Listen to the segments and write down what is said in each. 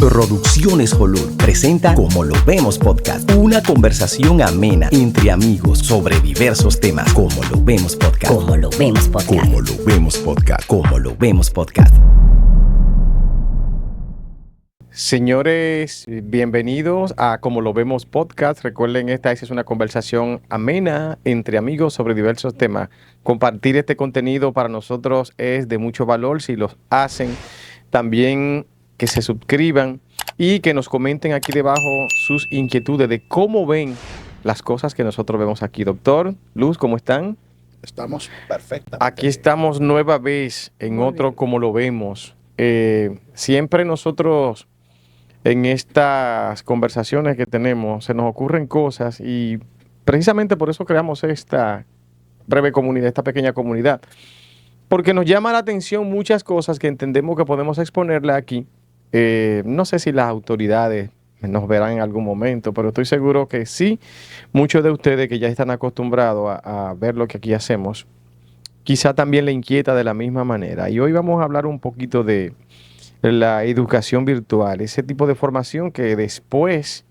Producciones Holur presenta Como lo vemos podcast, una conversación amena entre amigos sobre diversos temas. Como lo vemos podcast. Como lo vemos podcast. Como lo vemos podcast. Como lo vemos podcast. Señores, bienvenidos a Como lo vemos podcast. Recuerden, esta es una conversación amena entre amigos sobre diversos temas. Compartir este contenido para nosotros es de mucho valor si lo hacen. También que se suscriban y que nos comenten aquí debajo sus inquietudes de cómo ven las cosas que nosotros vemos aquí. Doctor, Luz, ¿cómo están? Estamos perfectamente. Aquí estamos nueva vez en otro Como lo vemos. Siempre nosotros en estas conversaciones que tenemos se nos ocurren cosas y precisamente por eso creamos esta breve comunidad, esta pequeña comunidad. Porque nos llama la atención muchas cosas que entendemos que podemos exponerle aquí. No sé si las autoridades nos verán en algún momento, pero estoy seguro que sí, muchos de ustedes que ya están acostumbrados a ver lo que aquí hacemos, quizá también le inquieta de la misma manera. Y hoy vamos a hablar un poquito de la educación virtual, ese tipo de formación que después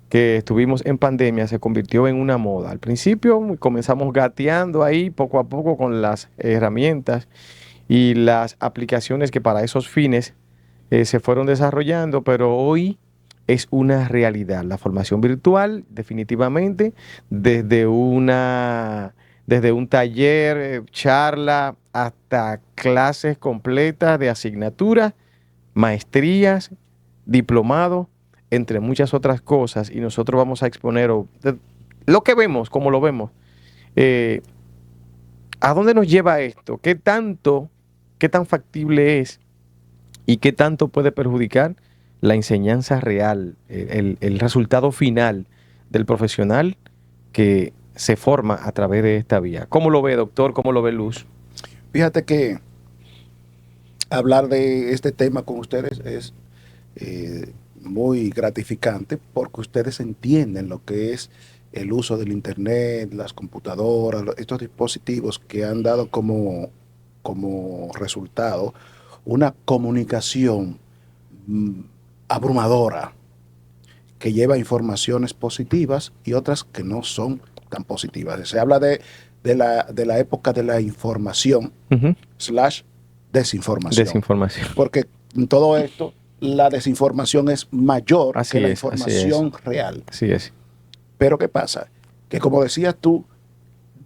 que estuvimos en pandemia se convirtió en una moda. Al principio comenzamos gateando ahí poco a poco con las herramientas y las aplicaciones que para esos fines se fueron desarrollando, pero hoy es una realidad. La formación virtual, definitivamente, desde un taller, charla, hasta clases completas de asignaturas, maestrías, diplomados, entre muchas otras cosas, y nosotros vamos a exponer lo que vemos, como lo vemos. ¿A dónde nos lleva esto? ¿Qué tan factible es y qué tanto puede perjudicar la enseñanza real, el resultado final del profesional que se forma a través de esta vía? ¿Cómo lo ve, doctor? ¿Cómo lo ve, Luz? Fíjate que hablar de este tema con ustedes es muy gratificante porque ustedes entienden lo que es el uso del internet, las computadoras, estos dispositivos que han dado como resultado una comunicación abrumadora que lleva informaciones positivas y otras que no son tan positivas. Se habla de la época de la información / desinformación. Porque en todo esto la desinformación es mayor que la información real. Así es. Pero ¿qué pasa? Que como decías tú,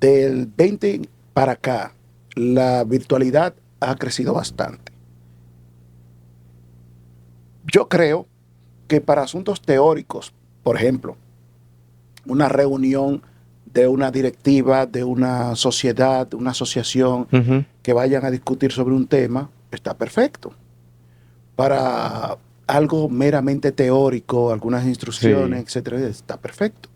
del 20 para acá, la virtualidad ha crecido bastante. Yo creo que para asuntos teóricos, por ejemplo, una reunión de una directiva, de una sociedad, de una asociación, que vayan a discutir sobre un tema, está perfecto. Para algo meramente teórico, algunas instrucciones, etcétera, está perfecto.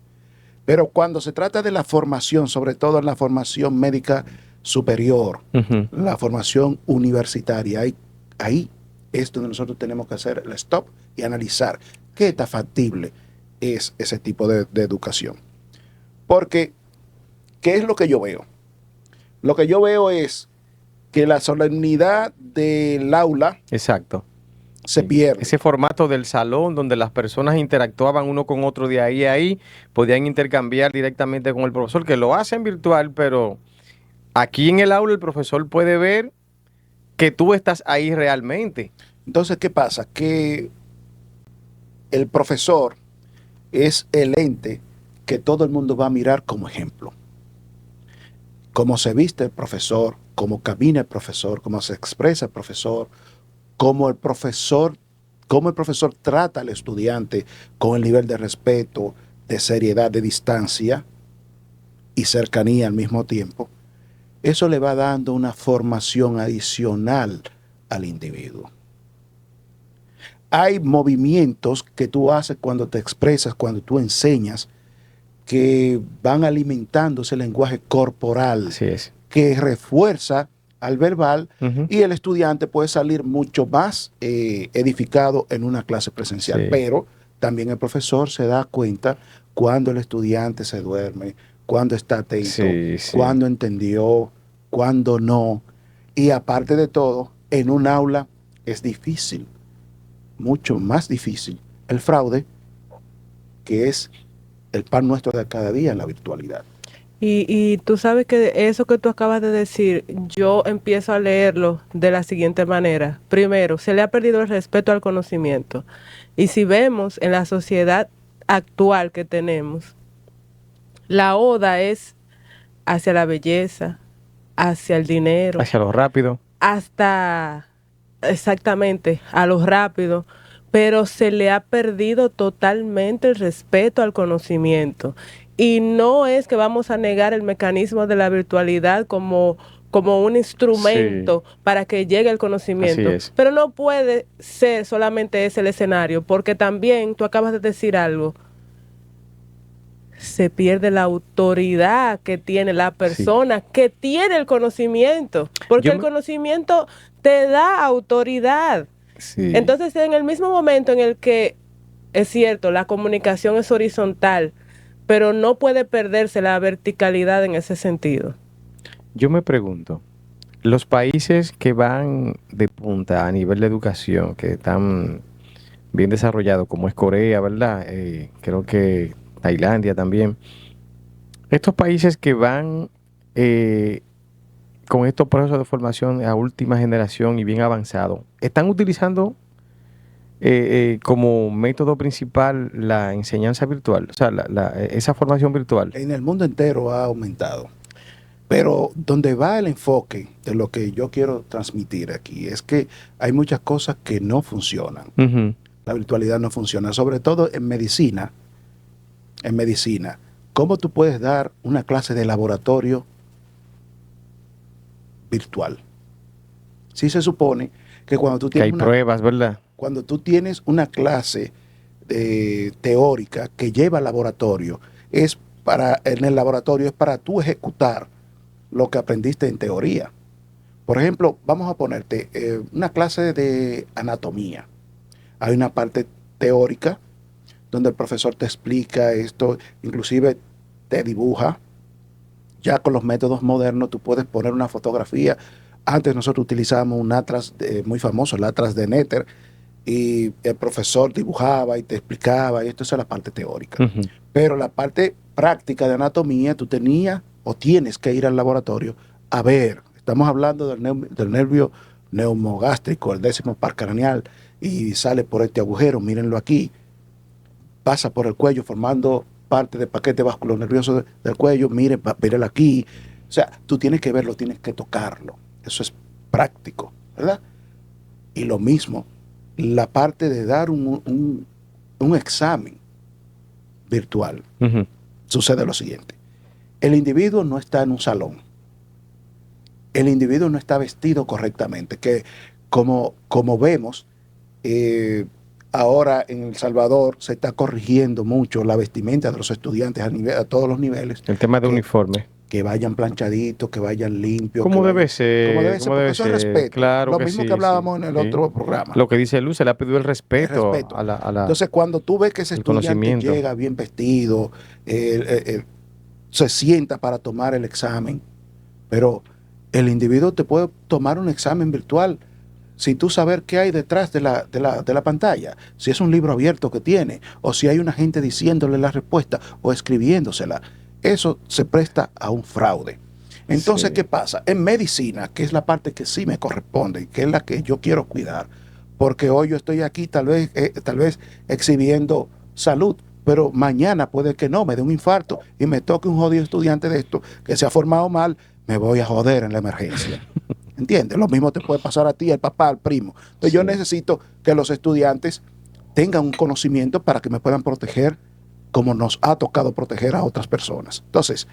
Pero cuando se trata de la formación, sobre todo en la formación médica superior, la formación universitaria, ahí es donde nosotros tenemos que hacer el stop y analizar qué tan factible es ese tipo de educación. Porque, ¿qué es lo que yo veo? Lo que yo veo es que la solemnidad del aula se pierde. Ese formato del salón donde las personas interactuaban uno con otro de ahí a ahí, podían intercambiar directamente con el profesor, que lo hacen virtual, pero aquí en el aula el profesor puede ver que tú estás ahí realmente. Entonces, ¿qué pasa? Que el profesor es el ente que todo el mundo va a mirar como ejemplo. Cómo se viste el profesor, cómo camina el profesor, cómo se expresa el profesor, cómo el profesor trata al estudiante con el nivel de respeto, de seriedad, de distancia y cercanía al mismo tiempo. Eso le va dando una formación adicional al individuo. Hay movimientos que tú haces cuando te expresas, cuando tú enseñas, que van alimentando ese lenguaje corporal que refuerza al verbal y el estudiante puede salir mucho más edificado en una clase presencial. Pero también el profesor se da cuenta cuando el estudiante se duerme, cuando está atento, cuando entendió, cuando no. Y aparte de todo, en un aula es difícil mucho más difícil el fraude, que es el pan nuestro de cada día en la virtualidad. Y tú sabes que eso que tú acabas de decir, yo empiezo a leerlo de la siguiente manera. Primero, se le ha perdido el respeto al conocimiento. Y si vemos en la sociedad actual que tenemos, la oda es hacia la belleza, hacia el dinero, Hacia lo rápido. hasta exactamente a lo rápido, pero se le ha perdido totalmente el respeto al conocimiento. Y no es que vamos a negar el mecanismo de la virtualidad como un instrumento para que llegue el conocimiento. Así es. Pero no puede ser solamente ese el escenario, porque también tú acabas de decir algo. Se pierde la autoridad que tiene la persona que tiene el conocimiento, porque el conocimiento te da autoridad. Sí. Entonces, en el mismo momento en el que, es cierto, la comunicación es horizontal, pero no puede perderse la verticalidad en ese sentido. Yo me pregunto, los países que van de punta a nivel de educación, que están bien desarrollados, como es Corea, ¿verdad? Creo que Tailandia también. Estos países que van con estos procesos de formación a última generación y bien avanzado, ¿están utilizando como método principal la enseñanza virtual? O sea, esa formación virtual. En el mundo entero ha aumentado. Pero donde va el enfoque de lo que yo quiero transmitir aquí es que hay muchas cosas que no funcionan. Uh-huh. La virtualidad no funciona, sobre todo en medicina. En medicina, ¿cómo tú puedes dar una clase de laboratorio virtual? Sí se supone que cuando tú Que hay tienes pruebas, ¿verdad? cuando tú tienes una clase teórica que lleva al laboratorio, en el laboratorio es para tú ejecutar lo que aprendiste en teoría. Por ejemplo, vamos a ponerte una clase de anatomía. Hay una parte teórica donde el profesor te explica esto, inclusive te dibuja. Ya con los métodos modernos tú puedes poner una fotografía. Antes nosotros utilizábamos un atlas muy famoso, el atlas de Netter, y el profesor dibujaba y te explicaba, y esto es la parte teórica. Uh-huh. Pero la parte práctica de anatomía, tú tenías o tienes que ir al laboratorio a ver. Estamos hablando del nervio neumogástrico, el 10º par craneal, y sale por este agujero, mírenlo aquí, pasa por el cuello formando parte del paquete vasculonervioso del cuello, mírenlo aquí. O sea, tú tienes que verlo, tienes que tocarlo. Eso es práctico, ¿verdad? Y lo mismo, la parte de dar un examen virtual. Uh-huh. Sucede lo siguiente. El individuo no está en un salón. El individuo no está vestido correctamente, que como vemos, ahora en El Salvador se está corrigiendo mucho la vestimenta de los estudiantes a todos los niveles. El tema de uniforme. Que vayan planchaditos, que vayan limpios. Como debe ser. Como debe ser, porque eso es respeto. Claro lo que mismo sí, que hablábamos sí, en el otro programa. Lo que dice Luz, se le ha pedido el respeto. A la Entonces, cuando tú ves que ese estudiante llega bien vestido, se sienta para tomar el examen, pero el individuo te puede tomar un examen virtual si tú sabes qué hay detrás de la pantalla, si es un libro abierto que tiene, o si hay una gente diciéndole la respuesta o escribiéndosela. Eso se presta a un fraude. Entonces, sí. ¿Qué pasa? En medicina, que es la parte que sí me corresponde, que es la que yo quiero cuidar, porque hoy yo estoy aquí tal vez exhibiendo salud, pero mañana puede que no, me dé un infarto y me toque un jodido estudiante de esto que se ha formado mal, me voy a joder en la emergencia. ¿Entiendes? Lo mismo te puede pasar a ti, al papá, al primo. Entonces, sí. Yo necesito que los estudiantes tengan un conocimiento para que me puedan proteger como nos ha tocado proteger a otras personas. Entonces,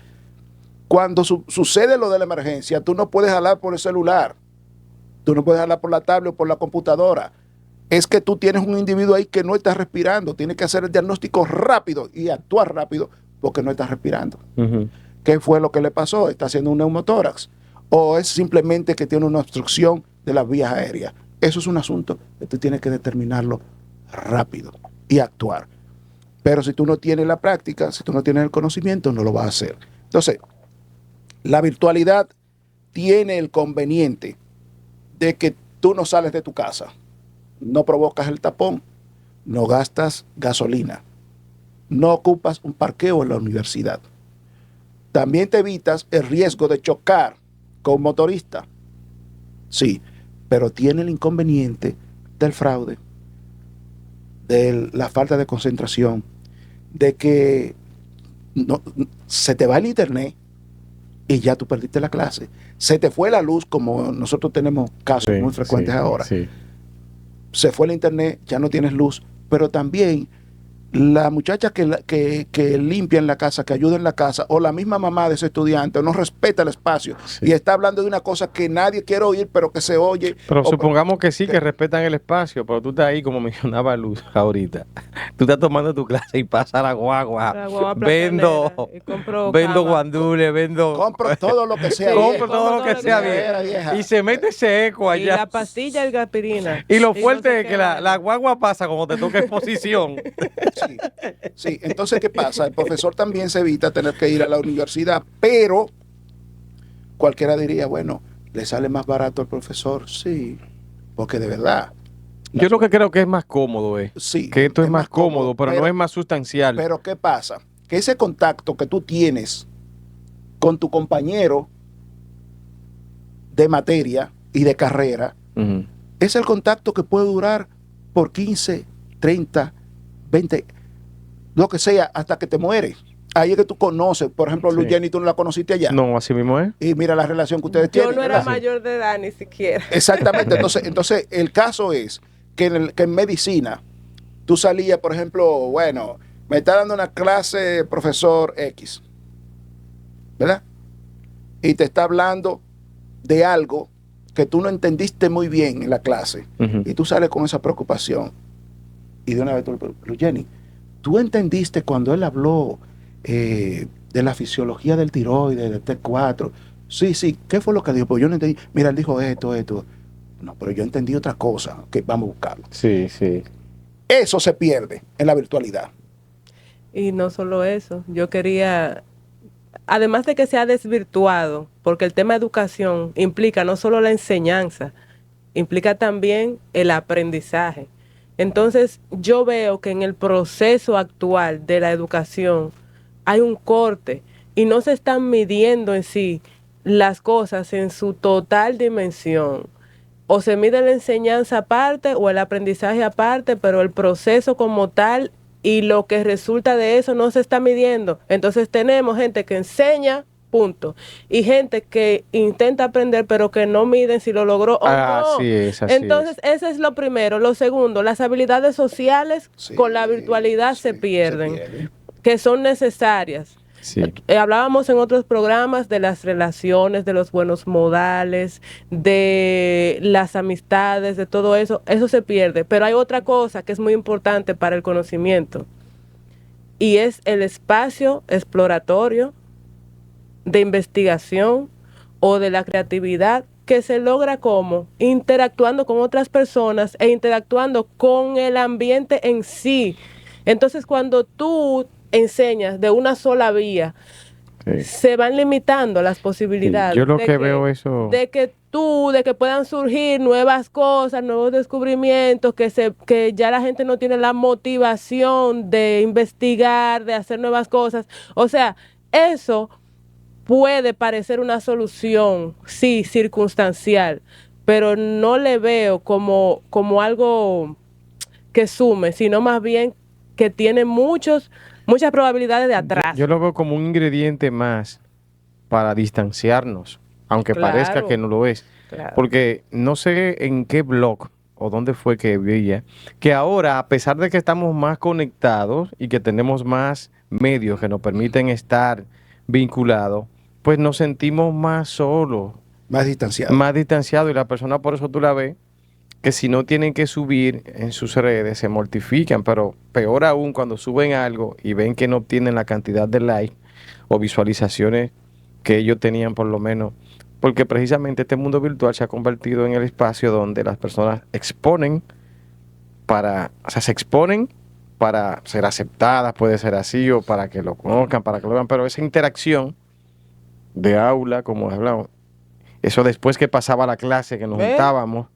cuando sucede lo de la emergencia, tú no puedes jalar por el celular, tú no puedes jalar por la tablet o por la computadora. Es que tú tienes un individuo ahí que no está respirando, tienes que hacer el diagnóstico rápido y actuar rápido porque no está respirando. Uh-huh. ¿Qué fue lo que le pasó? ¿Está haciendo un neumotórax? ¿O es simplemente que tiene una obstrucción de las vías aéreas? Eso es un asunto que tú tienes que determinarlo rápido y actuar. Pero si tú no tienes la práctica, si tú no tienes el conocimiento, no lo vas a hacer. Entonces, la virtualidad tiene el conveniente de que tú no sales de tu casa. no provocas el tapón, no gastas gasolina, no ocupas un parqueo en la universidad. También te evitas el riesgo de chocar con un motorista. Sí, pero tiene el inconveniente del fraude, de la falta de concentración, de que se te va el internet y ya tú perdiste la clase. Se te fue la luz, como nosotros tenemos casos muy frecuentes ahora. Sí. Se fue el internet, ya no tienes luz, pero también la muchacha que limpia en la casa, que ayuda en la casa, o la misma mamá de ese estudiante, no respeta el espacio y está hablando de una cosa que nadie quiere oír, pero que se oye. Pero supongamos que sí, que respetan el espacio, pero tú estás ahí, como mencionaba Luz ahorita. Tú estás tomando tu clase y pasa la guagua. Vendo guandules, compro todo lo que sea. Compro todo lo que sea bien. Y se mete ese eco allá. Y la pastilla y gaspirina. Y lo fuerte es que la guagua pasa como te toca exposición. Sí, entonces, ¿qué pasa? El profesor también se evita tener que ir a la universidad, pero cualquiera diría, bueno, ¿le sale más barato al profesor? Sí, porque de verdad. Yo lo que creo que es más cómodo, sí, que esto es más cómodo, pero no es más sustancial. Pero ¿qué pasa? Que ese contacto que tú tienes con tu compañero de materia y de carrera, es el contacto que puede durar por 15, 30, 20, lo que sea, hasta que te mueres. Ahí es que tú conoces, por ejemplo, Luz Jenny, tú no la conociste allá. No, así mismo es. Y mira la relación que ustedes tienen. Yo no era mayor de edad ni siquiera. Exactamente. Entonces el caso es que en medicina, tú salías, por ejemplo, bueno, me está dando una clase profesor X, ¿verdad? Y te está hablando de algo que tú no entendiste muy bien en la clase. Y tú sales con esa preocupación. Y de una vez tú, Luz Jenny, ¿tú entendiste cuando él habló de la fisiología del tiroides, del T4? Sí, ¿qué fue lo que dijo? Pues yo no entendí. Mira, él dijo esto. No, pero yo entendí otra cosa, que vamos a buscarlo. Sí. Eso se pierde en la virtualidad. Y no solo eso, yo quería, además de que se ha desvirtuado, porque el tema de educación implica no solo la enseñanza, implica también el aprendizaje. Entonces, yo veo que en el proceso actual de la educación hay un corte y no se están midiendo en sí las cosas en su total dimensión. O se mide la enseñanza aparte o el aprendizaje aparte, pero el proceso como tal y lo que resulta de eso no se está midiendo. Entonces, tenemos gente que enseña, punto. Y gente que intenta aprender, pero que no miden si lo logró o no. Así es. Entonces, eso es lo primero. Lo segundo, las habilidades sociales con la virtualidad se pierden, que son necesarias. Sí. Hablábamos en otros programas de las relaciones, de los buenos modales, de las amistades, de todo eso. Eso se pierde. Pero hay otra cosa que es muy importante para el conocimiento, y es el espacio exploratorio de investigación o de la creatividad, que se logra como interactuando con otras personas e interactuando con el ambiente en sí. Entonces, cuando tú enseñas de una sola vía, se van limitando las posibilidades. Yo lo que veo eso de que puedan surgir nuevas cosas, nuevos descubrimientos, que ya la gente no tiene la motivación de investigar, de hacer nuevas cosas. O sea, eso puede parecer una solución, sí, circunstancial, pero no le veo como algo que sume, sino más bien que tiene muchas probabilidades de atraso. Yo lo veo como un ingrediente más para distanciarnos, aunque parezca que no lo es. Claro. Porque no sé en qué blog o dónde fue que veía que ahora, a pesar de que estamos más conectados y que tenemos más medios que nos permiten estar vinculados, pues nos sentimos más solos. Más distanciados. Más distanciados, y la persona, por eso tú la ves, que si no tienen que subir en sus redes se mortifican, pero peor aún cuando suben algo y ven que no obtienen la cantidad de likes o visualizaciones que ellos tenían, por lo menos, porque precisamente este mundo virtual se ha convertido en el espacio donde las personas se exponen para ser aceptadas, puede ser así, o para que lo conozcan, para que lo vean, pero esa interacción de aula, como hablamos, eso después que pasaba la clase, que nos juntábamos,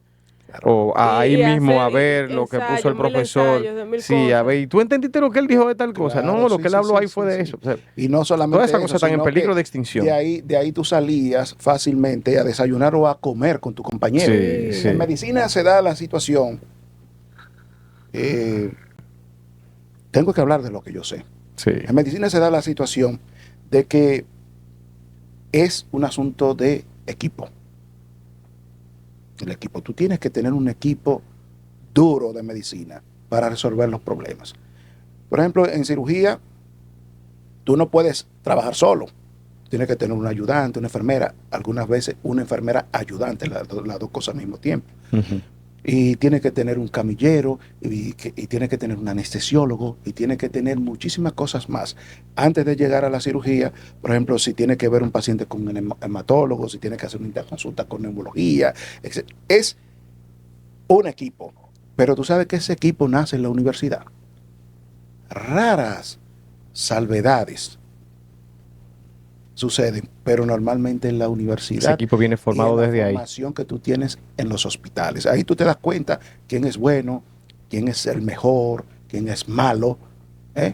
O ahí Y mismo a hacer ver lo que puso el ensayos, profesor. ensayos de mil Sí, a cosas. ver, ¿y tú entendiste lo que él dijo de tal cosa? Claro, No, lo sí, que él sí, habló sí, ahí fue sí, de sí. eso. O sea, Y no solamente todas esas eso, cosas están en sino peligro que de extinción. de ahí tú salías fácilmente a desayunar o a comer con tu compañero. Sí, Sí. En sí, medicina se da la situación, eh, tengo que hablar de lo que yo sé. sí. En medicina se da la situación de que es un asunto de equipo. El equipo, tú tienes que tener un equipo duro de medicina para resolver los problemas. Por ejemplo, en cirugía, tú no puedes trabajar solo. Tienes que tener un ayudante, una enfermera, algunas veces una enfermera ayudante, las dos cosas al mismo tiempo. Ujú. Y tienes que tener un camillero, y tienes que tener un anestesiólogo, y tienes que tener muchísimas cosas más. Antes de llegar a la cirugía, por ejemplo, si tienes que ver un paciente con un hematólogo, si tienes que hacer una interconsulta con neumología, etc. Es un equipo. Pero tú sabes que ese equipo nace en la universidad. Raras salvedades suceden, pero normalmente en la Ese universidad equipo viene y en formado la desde ahí. formación que tú tienes en los hospitales. Ahí tú te das cuenta quién es bueno, quién es el mejor, quién es malo, ¿eh?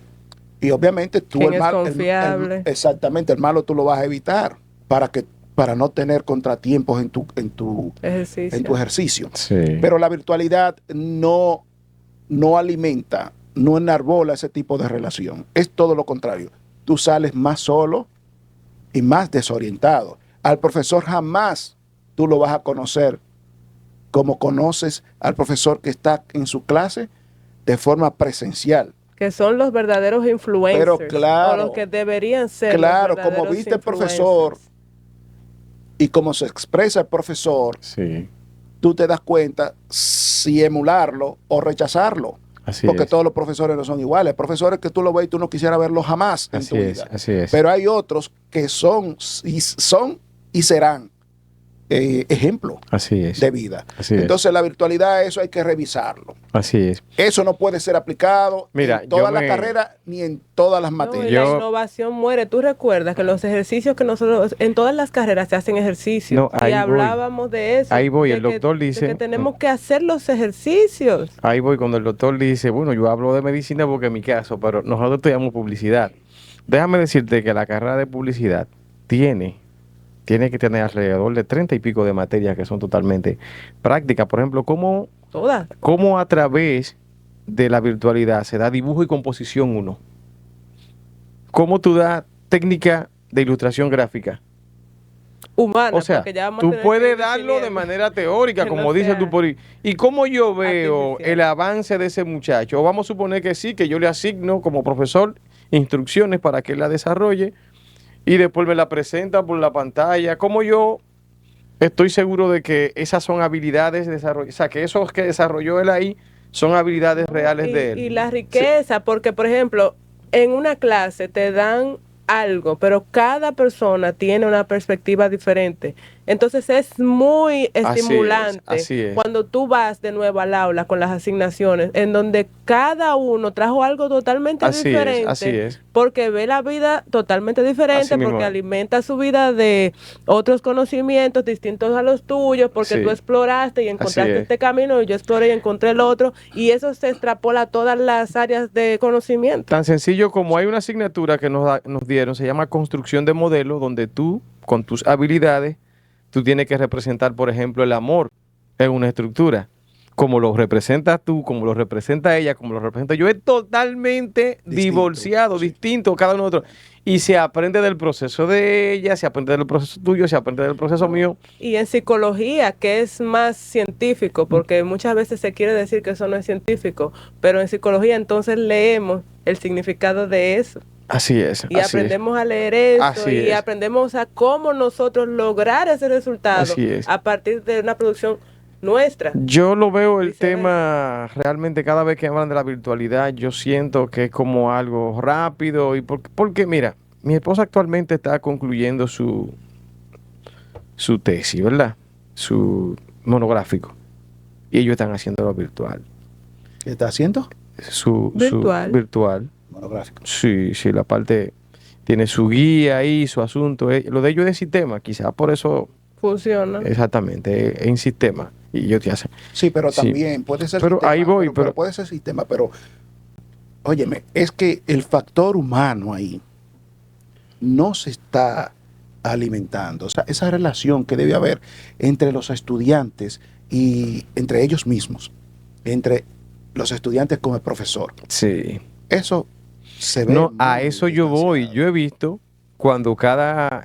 Y obviamente tú ¿Quién el es mal, confiable? exactamente, el malo tú lo vas a evitar para no tener contratiempos en tu Ejercicio. ejercicio. Sí. Pero la virtualidad no alimenta, no enarbola ese tipo de relación. Es todo lo contrario. Tú sales más solo y más desorientado. Al profesor jamás tú lo vas a conocer como conoces al profesor que está en su clase de forma presencial. Que son los verdaderos influencers. Pero O los claro, que deberían ser los claro, como verdaderos viste el profesor influencers. y como se expresa el profesor, Sí, tú te das cuenta si emularlo o rechazarlo. así Porque es. todos los profesores no son iguales. Profesores que tú lo ves y tú no quisieras verlos jamás en Así tu es, vida. así es. Pero hay otros que son y serán ejemplo Así es. de vida. Así es. Entonces la virtualidad, eso hay que revisarlo. Así es. Eso no puede ser aplicado Mira, en todas yo las me- carreras ni en todas las No, y materias. la Yo- innovación muere. Tú recuerdas que los ejercicios que nosotros, en todas las carreras se hacen ejercicios. No, ahí y voy. hablábamos de eso. Ahí voy, de el doctor de dice- que tenemos que hacer los ejercicios. Ahí voy cuando el doctor dice, bueno, yo hablo de medicina porque es mi caso, pero nosotros estudiamos publicidad. Déjame decirte que la carrera de publicidad tiene que tener alrededor de 30 y pico de materias que son totalmente prácticas. Por ejemplo, Todas. cómo a través de la virtualidad se da dibujo y composición uno. Cómo tú das técnica de ilustración gráfica. Humanas, O sea, porque ya vamos a tú tener que puedes ir darlo de definiendo. manera teórica, Que como no dices sea tú por ahí. ¿Y cómo yo veo artificial. el avance de ese muchacho? O vamos a suponer que sí, que yo le asigno como profesor instrucciones para que él la desarrolle y después me la presenta por la pantalla. ¿Cómo yo estoy seguro de que esas son habilidades desarrolladas? O sea, que esos que desarrolló él ahí son habilidades reales de él. Y la riqueza, porque por ejemplo, en una clase te dan algo, pero cada persona tiene una perspectiva diferente. Entonces es muy estimulante así es. cuando tú vas de nuevo al aula con las asignaciones, en donde cada uno trajo algo totalmente Así es, diferente, así es. porque ve la vida totalmente Así diferente, mismo porque es. alimenta su vida de otros conocimientos distintos a los tuyos, porque Sí. tú exploraste y encontraste es. este camino y yo exploré y encontré el otro, y eso se extrapola a todas las áreas de conocimiento. Tan sencillo como hay una asignatura que nos dieron, se llama construcción de modelo, donde tú, con tus habilidades, tú tienes que representar, por ejemplo, el amor en una estructura. Como lo representas tú, como lo representa ella, como lo representa yo, es totalmente divorciado, sí. distinto cada uno de otro. Y se aprende del proceso de ella, se aprende del proceso tuyo, se aprende del proceso mío. Y en psicología, que es más científico, porque muchas veces se quiere decir que eso no es científico, pero en psicología entonces leemos el significado de eso. Así es. Y así aprendemos a leer eso Así y es. aprendemos a cómo nosotros lograr ese resultado Así es. a partir de una producción nuestra. Yo lo veo el Viceversa. tema realmente cada vez que hablan de la virtualidad, yo siento que es como algo rápido y porque mira, mi esposa actualmente está concluyendo su tesis, ¿verdad? Su monográfico. Y ellos están haciéndolo virtual. ¿Qué está haciendo? Virtual. Virtual. Monográfico. Sí, sí, la parte tiene su guía ahí, su asunto. Lo de ellos es de sistema, quizás por eso Funciona. exactamente, en sistema. y ellos te hacen. Sí, pero Sí. también puede ser Pero sistema, ahí voy, pero puede ser sistema, pero óyeme, es que el factor humano ahí no se está alimentando. O sea, esa relación que debe haber entre los estudiantes y entre ellos mismos, entre los estudiantes con el profesor, Sí. eso se ve. No, a muy eso yo voy. distanciado. Yo he visto cuando cada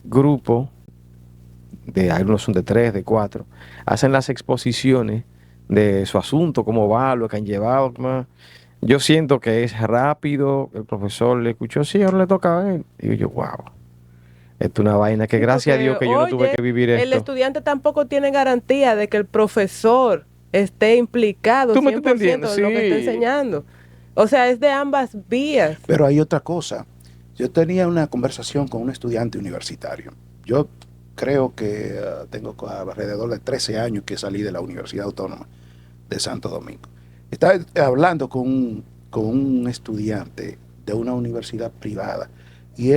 grupo, de algunos son de 3, de 4, hacen las exposiciones de su asunto, cómo va, lo que han llevado. Yo siento que es rápido, el profesor le escuchó, sí, ahora le toca a él. Y yo, wow, esto es una vaina que Sí, gracias a porque, Dios que yo no tuve oye, que vivir el esto. estudiante tampoco tiene garantía de que el profesor esté implicado ¿Tú me estás 100% entendiendo? en lo que está Sí. enseñando. O sea, es de ambas vías. Pero hay otra cosa. Yo tenía una conversación con un estudiante universitario. Yo creo que tengo alrededor de 13 años que salí de la Universidad Autónoma de Santo Domingo. Estaba hablando con un estudiante de una universidad privada y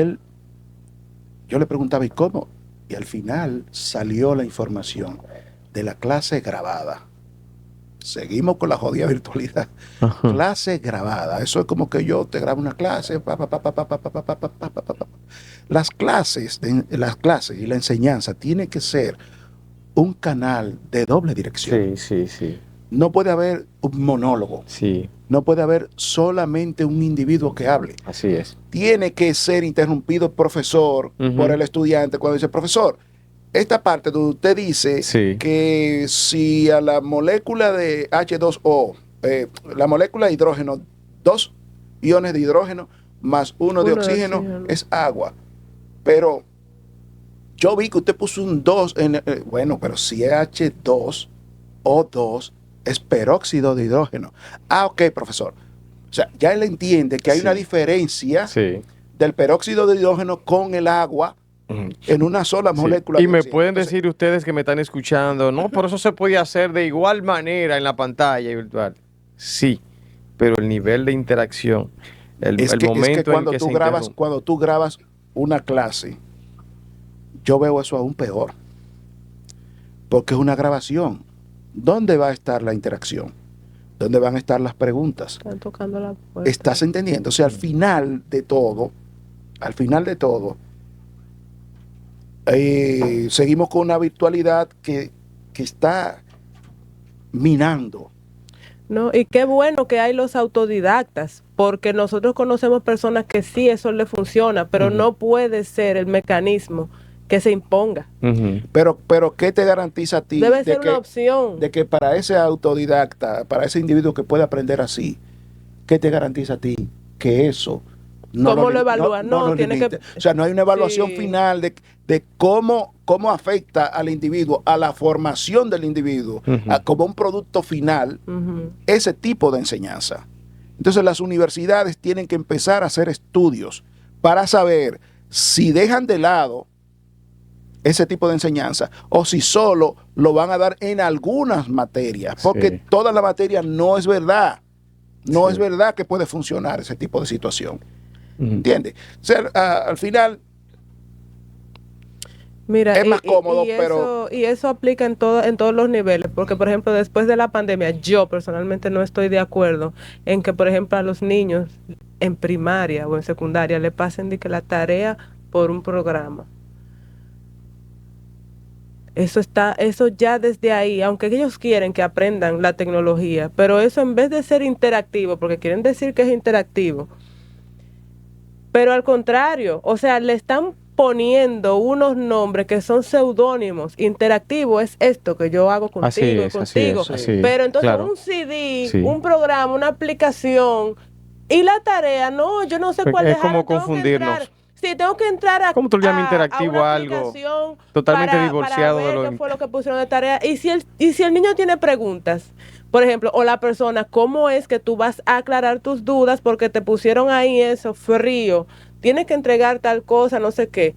yo le preguntaba, ¿y cómo? Y al final salió la información de la clase grabada. Seguimos con la jodida virtualidad. Ajá. Clase grabada. Eso es como que yo te grabo una clase. Las clases y la enseñanza tiene que ser un canal de doble dirección. Sí, sí, sí. No puede haber un monólogo. Sí, No puede haber solamente un individuo que hable. así es. Tiene que ser interrumpido el profesor por el estudiante cuando dice, profesor, esta parte donde usted dice Sí. que si a la molécula de H2O, la molécula de hidrógeno, 2 iones de hidrógeno más 1 de Uno de oxígeno oxígeno. es agua. Pero yo vi que usted puso un 2 en bueno, pero si es H2O2 es peróxido de hidrógeno. Ah, ok, profesor. O sea, ya él entiende que hay Sí. una diferencia Sí. del peróxido de hidrógeno con el agua en una sola Sí. molécula. Y de me oxígeno. pueden Entonces, decir ustedes que me están escuchando, no, por eso se puede hacer de igual manera en la pantalla virtual. Sí, pero el nivel de interacción, el es que momento en el cuando que tú se grabas, interrumpe. cuando tú grabas una clase, yo veo eso aún peor. Porque es una grabación. ¿Dónde va a estar la interacción? ¿Dónde van a estar las preguntas? Están tocando la puerta. ¿Estás entendiendo? O sea, al final de todo, seguimos con una virtualidad que está minando. No, y qué bueno que hay los autodidactas, porque nosotros conocemos personas que sí eso le funciona, pero no puede ser el mecanismo que se imponga. Pero ¿qué te garantiza a ti Debe ser una opción. de que para ese autodidacta, para ese individuo que puede aprender así, qué te garantiza a ti que eso no ¿Cómo li- lo evalúa? No, lo tiene limite? que... O sea, no hay una evaluación Sí. final de cómo afecta al individuo, a la formación del individuo, como un producto final, Ujú. ese tipo de enseñanza. Entonces las universidades tienen que empezar a hacer estudios para saber si dejan de lado ese tipo de enseñanza o si solo lo van a dar en algunas materias, porque Sí. toda la materia no es verdad. No Sí. es verdad que puede funcionar ese tipo de situación. Ujú. ¿Entiendes? O sea, al final Mira, es más cómodo, y eso aplica en todos los niveles, porque por ejemplo, después de la pandemia, yo personalmente no estoy de acuerdo en que, por ejemplo, a los niños en primaria o en secundaria le pasen de que la tarea por un programa. Eso ya desde ahí, aunque ellos quieren que aprendan la tecnología, pero eso en vez de ser interactivo, porque quieren decir que es interactivo, pero al contrario, o sea, le están poniendo unos nombres que son seudónimos. Interactivo es esto que yo hago Así contigo y es, contigo. así es, así es, Pero entonces claro. un CD, Sí. un programa, una aplicación y la tarea, no, yo no sé cuál Es dejar. como tengo que confundirnos. entrar. Sí, tengo que entrar a, ¿Cómo tú le llamas a interactivo una a algo aplicación totalmente para divorciado de ver lo qué fue lo que pusieron de tarea. Y si el niño tiene preguntas, por ejemplo, o la persona, ¿cómo es que tú vas a aclarar tus dudas porque te pusieron ahí eso frío? Tienes que entregar tal cosa, no sé qué.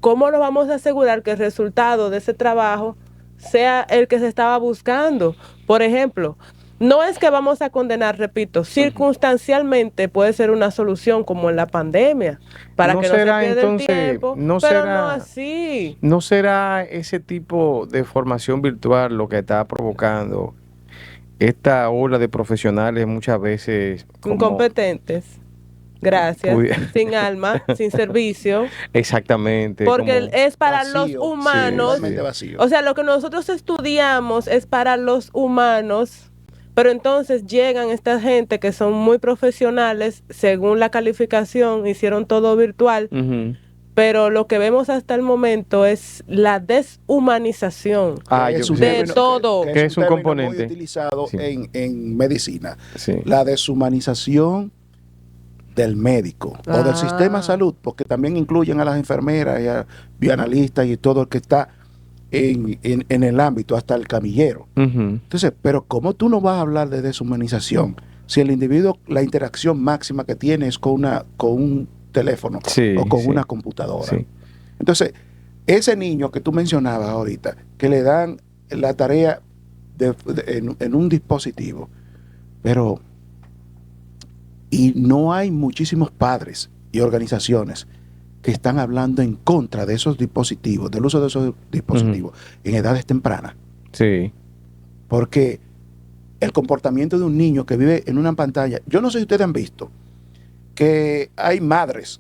¿Cómo nos vamos a asegurar que el resultado de ese trabajo sea el que se estaba buscando? Por ejemplo, No es que vamos a condenar, repito, circunstancialmente puede ser una solución como en la pandemia, para ¿No que no se será pierda el entonces, tiempo, no pero no será, así. no será ese tipo de formación virtual lo que está provocando esta ola de profesionales muchas veces como Incompetentes, gracias, pudi- sin alma, sin servicio, exactamente, porque como es para los Vacío, humanos, sí. totalmente vacío. o sea, lo que nosotros estudiamos es para los humanos, pero entonces llegan esta gente que son muy profesionales, según la calificación, hicieron todo virtual, Ujú. pero lo que vemos hasta el momento es la deshumanización Ah, Que yo es un sí. de término, todo. Que es un término componente. muy utilizado Sí. en medicina. Sí. La deshumanización del médico o del sistema de salud, porque también incluyen a las enfermeras y a bioanalistas y todo el que está en el ámbito, hasta el camillero. Ujú. Entonces, pero ¿cómo tú no vas a hablar de deshumanización si el individuo, la interacción máxima que tiene es con un teléfono Sí, o con sí. una computadora? Sí. Entonces, ese niño que tú mencionabas ahorita, que le dan la tarea en un dispositivo, pero y no hay muchísimos padres y organizaciones que están hablando en contra de esos dispositivos, del uso de esos dispositivos en edades tempranas, Sí. porque el comportamiento de un niño que vive en una pantalla, yo no sé si ustedes han visto que hay madres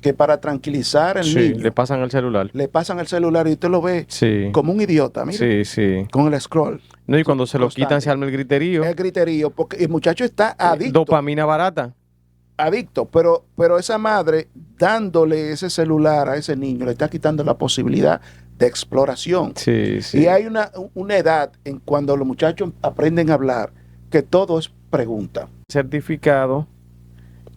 que para tranquilizar al Sí, niño le pasan el celular. le pasan el celular y usted lo ve Sí. como un idiota, mira, Sí, sí. con el scroll, No, y cuando se lo constante. quitan se arma el griterío. el griterío, porque el muchacho está adicto. Dopamina barata. Adicto, pero esa madre dándole ese celular a ese niño le está quitando la posibilidad de exploración. Sí, sí. Y hay una edad en cuando los muchachos aprenden a hablar que todo es pregunta. Certificado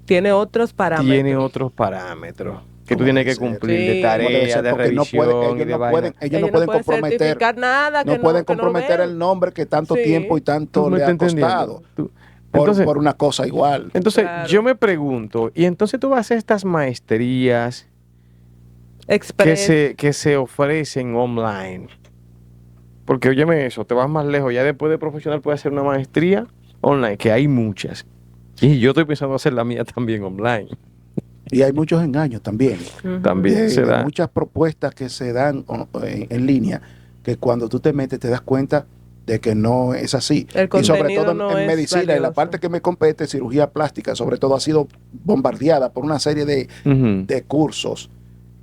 Tiene otros parámetros. tiene otros parámetros que tú ¿Cómo tienes debe que ser? cumplir Sí. de ¿Cómo debe tarea, ser? de Porque revisión y de vaina. ellos no pueden comprometer, certificar nada que no pueden que no comprometer vean. el nombre que tanto Sí. tiempo y tanto ¿Tú me le estás ha entendiendo? costado Tú- Entonces, por una cosa igual. Claro. yo me pregunto, y entonces tú vas a hacer estas maestrías Express. que se ofrecen online. Porque óyeme eso, te vas más lejos. Ya después de profesional puedes hacer una maestría online, que hay muchas. Y yo estoy pensando hacer la mía también online. Y hay muchos engaños también. Ujú. También se De da. muchas propuestas que se dan en línea, que cuando tú te metes te das cuenta de que no es así. El Y sobre contenido todo no en es medicina, en la valioso. parte que me compete, cirugía plástica, sobre todo ha sido bombardeada por una serie Ujú, de cursos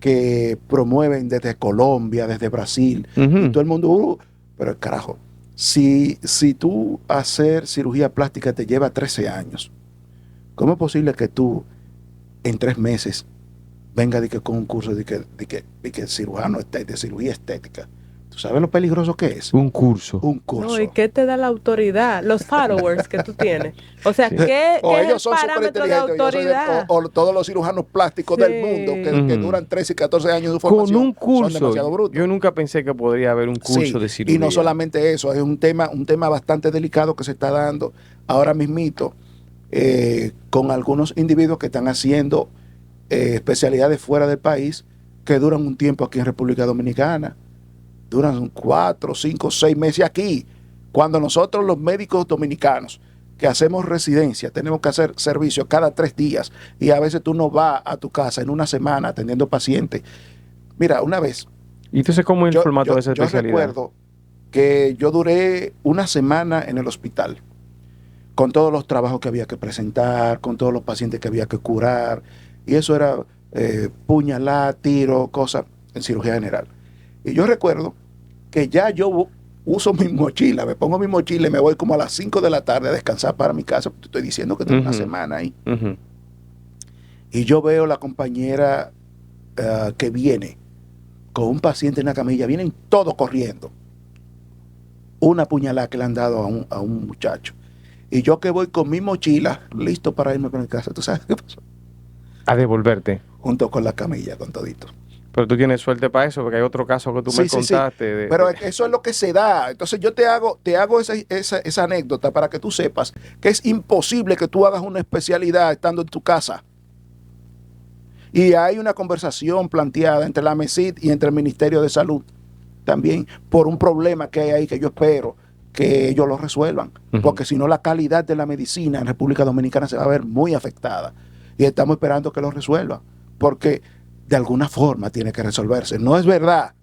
que promueven desde Colombia, desde Brasil, ujú. y todo el mundo, pero carajo, si tú hacer cirugía plástica te lleva 13 años, ¿cómo es posible que tú en 3 meses venga con un curso de que cirujano de cirugía estética? ¿Tú sabes lo peligroso que es? Un curso. Un curso. No, ¿y qué te da la autoridad? Los followers que tú tienes. O sea, Sí. ¿qué O es el ellos son súper parámetro de inteligentes, autoridad? o todos los cirujanos plásticos del Sí. mundo que Ujú. duran 13 y 14 años de Con formación un son curso. demasiado brutos. Yo nunca pensé que podría haber un curso Sí, de cirugía. y no solamente eso, es un tema bastante delicado que se está dando ahora mismito con algunos individuos que están haciendo especialidades fuera del país que duran un tiempo aquí en República Dominicana. Duran 4, 5, 6 meses aquí. Cuando nosotros los médicos dominicanos que hacemos residencia, tenemos que hacer servicio cada 3 días y a veces tú no vas a tu casa en una semana atendiendo pacientes. Mira, una vez ¿Y entonces cómo es el formato de esa yo especialidad? recuerdo que yo duré una semana en el hospital con todos los trabajos que había que presentar, con todos los pacientes que había que curar, y eso era puñalada, tiro, cosas en cirugía general. Y yo recuerdo que ya yo uso mi mochila, me pongo mi mochila y me voy como a las 5 de la tarde a descansar para mi casa, porque te estoy diciendo que tengo una Ujú. semana ahí. Ujú. Y yo veo la compañera que viene con un paciente en la camilla, vienen todos corriendo. Una puñalada que le han dado a un muchacho. Y yo que voy con mi mochila, listo para irme para mi casa. ¿Tú sabes qué pasó? A devolverte. Junto con la camilla, con todito. Pero tú tienes suerte para eso, porque hay otro caso que tú me Sí, sí, sí. contaste. Pero eso es lo que se da. Entonces yo te hago esa anécdota para que tú sepas que es imposible que tú hagas una especialidad estando en tu casa. Y hay una conversación planteada entre la MESID y entre el Ministerio de Salud también por un problema que hay ahí que yo espero que ellos lo resuelvan, porque si no la calidad de la medicina en República Dominicana se va a ver muy afectada y estamos esperando que lo resuelvan, porque de alguna forma tiene que resolverse. No es verdad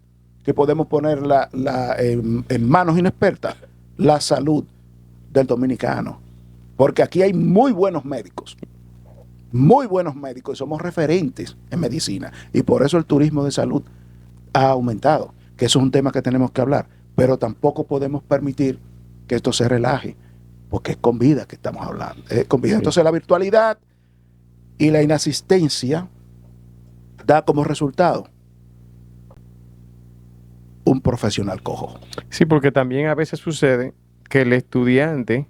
que podemos poner en manos inexpertas la salud del dominicano, porque aquí hay muy buenos médicos y somos referentes en medicina, y por eso el turismo de salud ha aumentado, que eso es un tema que tenemos que hablar, pero tampoco podemos permitir que esto se relaje, porque es con vida que estamos hablando, es con vida. Sí. Entonces la virtualidad y la inasistencia da como resultado un profesional cojo. Sí, porque también a veces sucede que el estudiante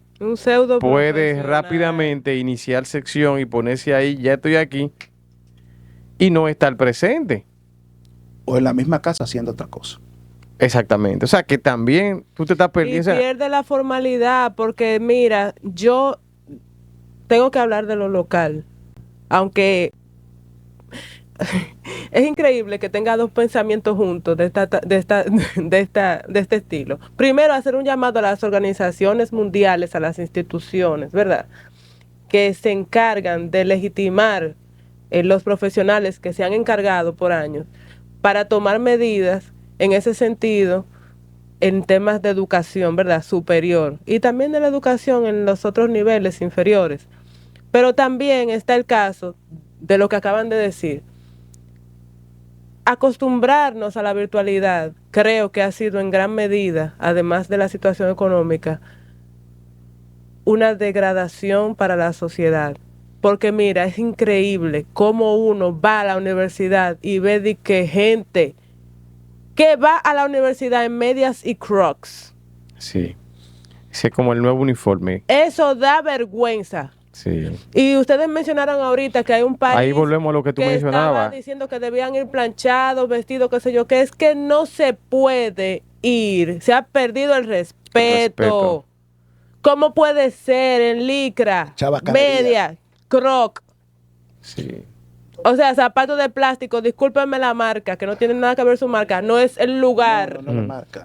puede rápidamente iniciar sección y ponerse ahí, ya estoy aquí, y no estar presente. O en la misma casa haciendo otra cosa. Exactamente. O sea, que también tú te estás perdiendo. Y pierde la formalidad, porque mira, yo tengo que hablar de lo local, aunque es increíble que tenga dos pensamientos juntos de este estilo. Primero, hacer un llamado a las organizaciones mundiales, a las instituciones, ¿verdad?, que se encargan de legitimar los profesionales que se han encargado por años para tomar medidas en ese sentido en temas de educación, ¿verdad?, superior, y también de la educación en los otros niveles inferiores. Pero también está el caso de lo que acaban de decir. Acostumbrarnos a la virtualidad creo que ha sido en gran medida, además de la situación económica, una degradación para la sociedad. Porque mira, es increíble cómo uno va a la universidad y ve de que gente que va a la universidad en medias y crocs. Sí, es como el nuevo uniforme. Eso da vergüenza. Sí. Y ustedes mencionaron ahorita que hay un país, ahí volvemos a lo que tú mencionabas, estaba diciendo que debían ir planchados, vestidos, qué sé yo, que es que no se puede ir, se ha perdido el respeto. ¿Cómo puede ser en licra, media, croc? Sí. O sea, zapatos de plástico, discúlpenme la marca, que no tiene nada que ver su marca, no es el lugar.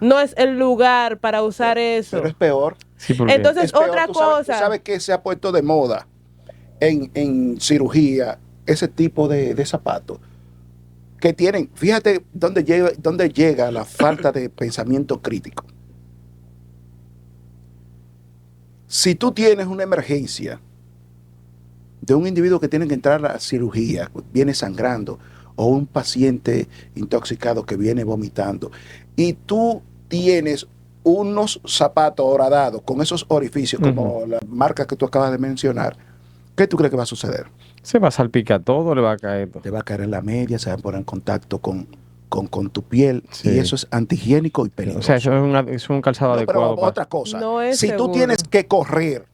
No es el lugar para usar eso. Pero es peor. Sí, entonces, es peor. Otra cosa. Tú sabes que se ha puesto de moda en cirugía ese tipo de zapatos que tienen, fíjate dónde llega la falta de pensamiento crítico. Si tú tienes una emergencia de un individuo que tiene que entrar a la cirugía, viene sangrando, o un paciente intoxicado que viene vomitando, y tú tienes unos zapatos horadados con esos orificios, como la marca que tú acabas de mencionar, ¿qué tú crees que va a suceder? Se va a salpicar todo, le va a caer todo. Te va a caer en la media, se va a poner en contacto con tu piel, sí. Y eso es antihigiénico y peligroso. O sea, eso es un calzado adecuado. Pero otra cosa, no es si seguro. Tú tienes que correr,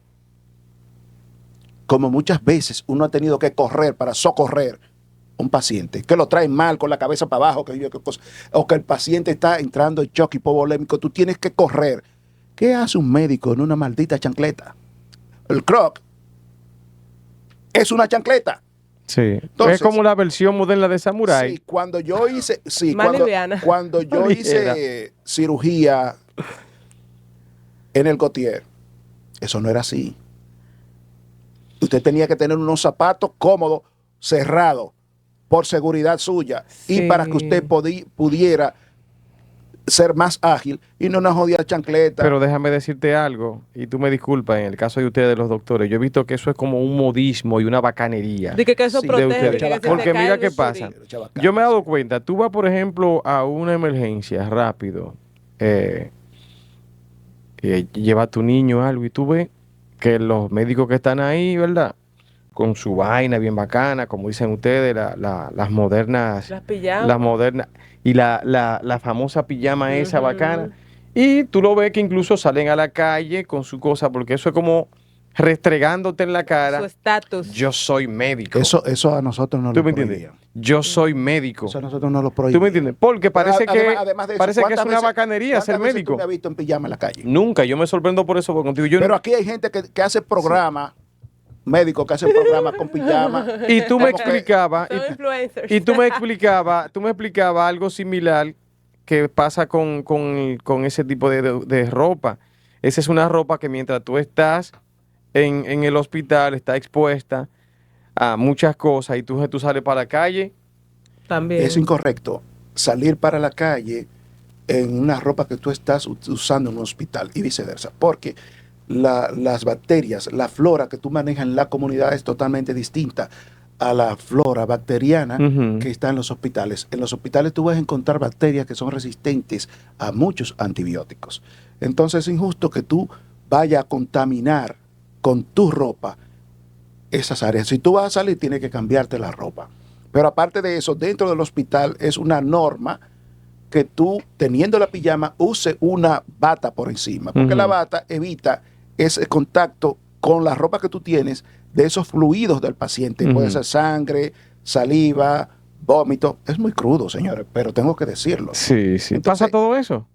como muchas veces uno ha tenido que correr para socorrer a un paciente, que lo trae mal con la cabeza para abajo, o que el paciente está entrando en shock hipovolémico, tú tienes que correr. ¿Qué hace un médico en una maldita chancleta? El croc es una chancleta. Sí. Entonces, es como la versión moderna de Samurai. Sí, cuando yo hice, cuando yo hice cirugía en el Gautier, eso no era así. Usted tenía que tener unos zapatos cómodos, cerrados, por seguridad suya, sí. Y para que usted pudiera ser más ágil y no una jodida chancleta. Pero déjame decirte algo, y tú me disculpas, en el caso de ustedes, los doctores, yo he visto que eso es como un modismo y una bacanería. De que eso protege. Porque mira qué pasa. Yo me he dado cuenta, tú vas, por ejemplo, a una emergencia rápido, lleva a tu niño algo, y tú ves que los médicos que están ahí, ¿verdad?, con su vaina bien bacana, como dicen ustedes, las modernas. Las pijamas. Las modernas. Y la famosa pijama esa bacana. Y tú lo ves que incluso salen a la calle con su cosa, porque eso es como restregándote en la cara. Su estatus. Yo soy médico. Eso a nosotros no lo prohibían. Yo soy médico. Eso a nosotros no lo prohibían. ¿Tú me entiendes? Porque parece además de eso, parece que es una bacanería ser médico. ¿Tú me has visto en pijama en la calle? Nunca. Yo me sorprendo por eso. Contigo. Pero aquí hay gente que hace programas. Sí. Médicos que hacen programas con pijama. Y tú me explicabas, y tú me explicabas algo similar que pasa con ese tipo de ropa. esa es una ropa que mientras tú estás en el hospital, está expuesta a muchas cosas y tú sales para la calle. También. Es incorrecto salir para la calle en una ropa que tú estás usando en un hospital y viceversa, porque las bacterias, la flora que tú manejas en la comunidad es totalmente distinta a la flora bacteriana que está en los hospitales. En los hospitales tú vas a encontrar bacterias que son resistentes a muchos antibióticos. Entonces es injusto que tú vayas a contaminar con tu ropa esas áreas. Si tú vas a salir, tienes que cambiarte la ropa. Pero aparte de eso, dentro del hospital es una norma que tú, teniendo la pijama, use una bata por encima, porque la bata evita ese contacto con la ropa que tú tienes de esos fluidos del paciente. Puede ser sangre, saliva, vómito. Es muy crudo, señores, pero tengo que decirlo. Sí, sí. Entonces, ¿pasa todo eso?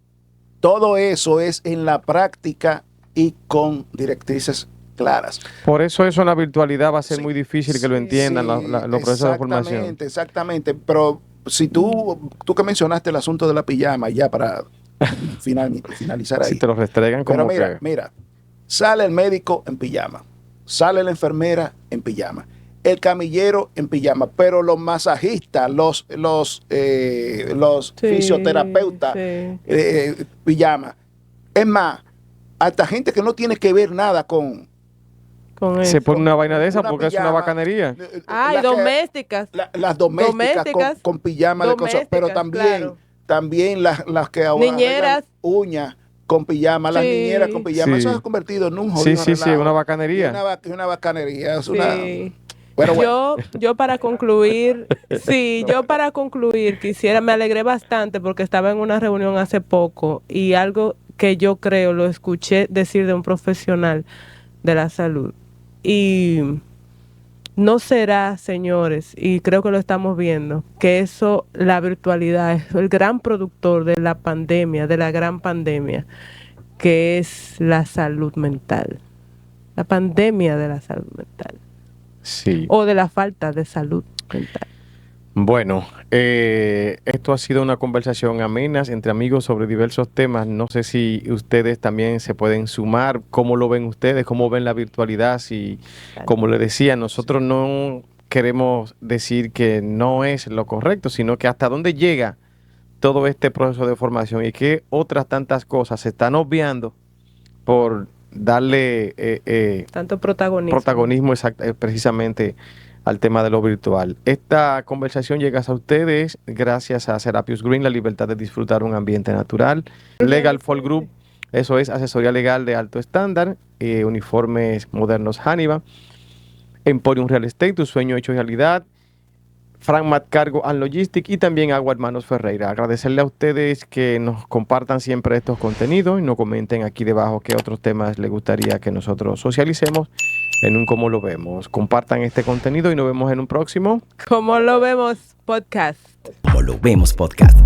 Todo eso es en la práctica y con directrices claras. Por eso en la virtualidad va a ser muy difícil que lo entiendan los procesos de formación. Exactamente, pero si tú que mencionaste el asunto de la pijama, ya para finalizar ahí. Si te lo restregan como pero mira, sale el médico en pijama, sale la enfermera en pijama, el camillero en pijama, pero los masajistas, los fisioterapeutas, pijama. Es más, hasta gente que no tiene que ver nada con se pone una vaina de esa una porque pijama, es una bacanería. Y domésticas. Las domésticas con pijama de cosas, pero también las que ahora niñeras, uñas con pijama, las niñeras con pijama, eso se ha convertido en un jodido relajo. Una bacanería. Una bacanería, es bueno. Yo para concluir, me alegré bastante porque estaba en una reunión hace poco y algo que yo creo lo escuché decir de un profesional de la salud. Y no será, señores, y creo que lo estamos viendo, que eso, la virtualidad, es el gran productor de la pandemia, de la gran pandemia, que es la salud mental. La pandemia de la salud mental. Sí. O de la falta de salud mental. Bueno, esto ha sido una conversación amena entre amigos sobre diversos temas. No sé si ustedes también se pueden sumar. ¿Cómo lo ven ustedes? ¿Cómo ven la virtualidad? Si, como les decía, nosotros no queremos decir que no es lo correcto, sino que hasta dónde llega todo este proceso de formación y que otras tantas cosas se están obviando por darle tanto protagonismo precisamente al tema de lo virtual. Esta conversación llega a ustedes gracias a Serapius Green, la libertad de disfrutar un ambiente natural. Legal Folk Group, eso es asesoría legal de alto estándar, uniformes modernos Haniva, Emporium Real Estate, tu sueño hecho realidad, Frankmat Cargo and Logistics y también Agua Hermanos Ferreira. Agradecerle a ustedes que nos compartan siempre estos contenidos y nos comenten aquí debajo qué otros temas les gustaría que nosotros socialicemos en un Cómo lo vemos. Compartan este contenido y nos vemos en un próximo Cómo lo vemos podcast. Cómo lo vemos podcast.